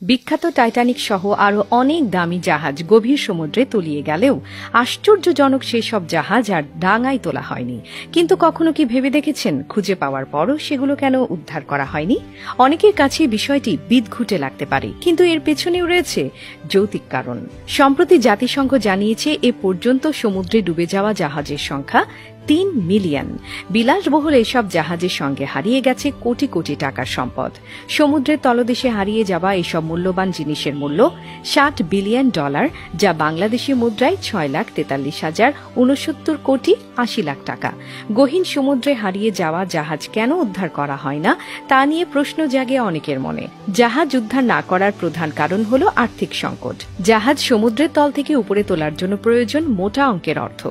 বিখ্যাত টাইটানিক সহ আরও অনেক দামি জাহাজ গভীর সমুদ্রে তলিয়ে গেলেও আশ্চর্যজনক সেসব জাহাজ আর ডাঙায় তোলা হয়নি। কিন্তু কখনো কি ভেবে দেখেছেন খুঁজে পাওয়ার পরও সেগুলো কেন উদ্ধার করা হয়নি? অনেকের কাছে বিষয়টি বিদঘুটে লাগতে পারে, কিন্তু এর পেছনেও রয়েছে যৌক্তিক কারণ। সম্প্রতি জাতিসংঘ জানিয়েছে এ পর্যন্ত সমুদ্রে ডুবে যাওয়া জাহাজের সংখ্যা ৩ মিলিয়ন। বিলাসবহুল এসব জাহাজের সঙ্গে হারিয়ে গেছে কোটি কোটি টাকার সম্পদ। সমুদ্রের তলদেশে হারিয়ে যাওয়া এসব মূল্যবান জিনিসের মূল্য $৬০ বিলিয়ন, যা বাংলাদেশি মুদ্রায় ৬,৪৩,০৬৯ কোটি ৮০ লাখ টাকা। গহীন সমুদ্রে হারিয়ে যাওয়া জাহাজ কেন উদ্ধার করা হয় না তা নিয়ে প্রশ্ন জাগে অনেকের মনে। জাহাজ উদ্ধার না করার প্রধান কারণ হল আর্থিক সংকট। জাহাজ সমুদ্রের তল থেকে উপরে তোলার জন্য প্রয়োজন মোটা অঙ্কের অর্থ।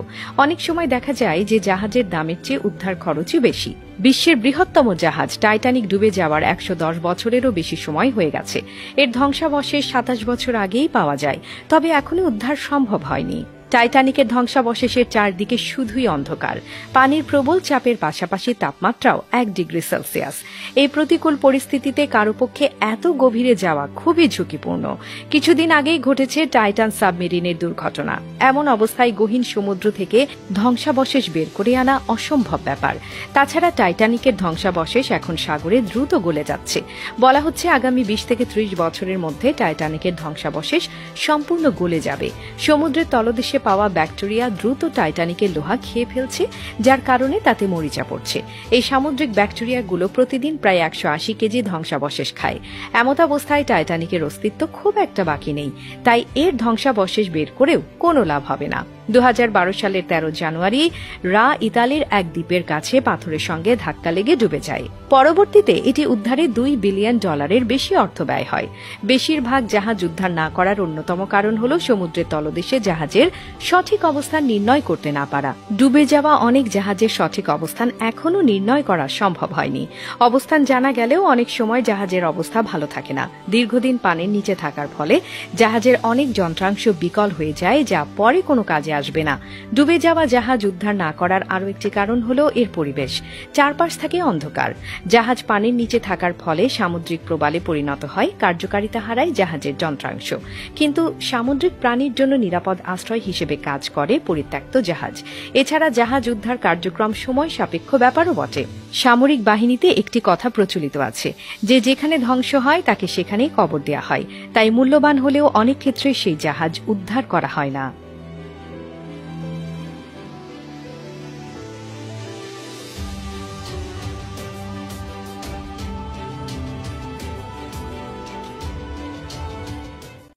অনেক সময় দেখা যায় যে জাহাজের দামের চেয়ে উদ্ধার খরচই বেশি। বিশ্বের বৃহত্তম জাহাজ টাইটানিক ডুবে যাওয়ার ১১০ বছরেরও বেশি সময় হয়ে গেছে। এর ধ্বংসাবশেষ ২৭ বছর আগেই পাওয়া যায়, তবে এখনই উদ্ধার সম্ভব হয়নি। টাইটানিকের ধ্বংসাবশেষের চারদিকে শুধুই অন্ধকার। পানির প্রবল চাপের পাশাপাশি তাপমাত্রাও ১ ডিগ্রি সেলসিয়াস। এই প্রতিকূল পরিস্থিতিতে কারো পক্ষে এত গভীরে যাওয়া খুবই ঝুঁকিপূর্ণ। কিছুদিন আগেই ঘটেছে টাইটান সাবমেরিনের দুর্ঘটনা। এমন অবস্থায় গহীন সমুদ্র থেকে ধ্বংসাবশেষ বের করে আনা অসম্ভব ব্যাপার। তাছাড়া টাইটানিকের ধ্বংসাবশেষ এখন সাগরে দ্রুত গলে যাচ্ছে। বলা হচ্ছে আগামী ২০ থেকে ৩০ বছরের মধ্যে টাইটানিকের ধ্বংসাবশেষ সম্পূর্ণ গলে যাবে। সমুদ্রের তলদেশে পাওয়া ব্যাকটেরিয়া দ্রুত টাইটানিকের লোহা খেয়ে ফেলছে, যার কারণে তাতে মরিচা পড়ছে। এই সামুদ্রিক ব্যাকটেরিয়াগুলো প্রতিদিন প্রায় ১৮০ কেজি ধ্বংসাবশেষ খায়। এমত অবস্থায় টাইটানিকের অস্তিত্ব খুব একটা বাকি নেই। তাই এর ধ্বংসাবশেষ বের করেও কোনো লাভ হবে না। ২০১২ সালের ১৩ জানুয়ারি রা ইতালির এক দ্বীপের কাছে পাথরের সঙ্গে ধাক্কা লেগে ডুবে যায়। পরবর্তীতে এটি উদ্ধারে $২ বিলিয়ন বেশি অর্থ ব্যয় হয়। বেশিরভাগ জাহাজ উদ্ধার না করার অন্যতম কারণ হল সমুদ্রের তলদেশে জাহাজের সঠিক অবস্থান নির্ণয় করতে না পারা। ডুবে যাওয়া অনেক জাহাজের সঠিক অবস্থান এখনও নির্ণয় করা সম্ভব হয়নি। অবস্থান জানা গেলেও অনেক সময় জাহাজের অবস্থা ভালো থাকে না। দীর্ঘদিন পানির নিচে থাকার ফলে জাহাজের অনেক যন্ত্রাংশ বিকল হয়ে যায়, যা পরে কোনো কাজে আসবে না। ডুবে যাওয়া জাহাজ উদ্ধার না করার আরও একটি কারণ হল এর পরিবেশ। চারপাশ থাকে অন্ধকার। জাহাজ পানির নিচে থাকার ফলে সামুদ্রিক প্রবালে পরিণত হয়, কার্যকারিতা হারায় জাহাজের যন্ত্রাংশ। কিন্তু সামুদ্রিক প্রাণীর জন্য নিরাপদ আশ্রয় হিসেবে কাজ করে পরিত্যক্ত জাহাজ। এছাড়া জাহাজ উদ্ধার কার্যক্রম সময় সাপেক্ষ ব্যাপারও বটে। সামরিক বাহিনীতে একটি কথা প্রচলিত আছে যে যেখানে ধ্বংস হয় তাকে সেখানেই কবর দেওয়া হয়। তাই মূল্যবান হলেও অনেক ক্ষেত্রে সেই জাহাজ উদ্ধার করা হয় না।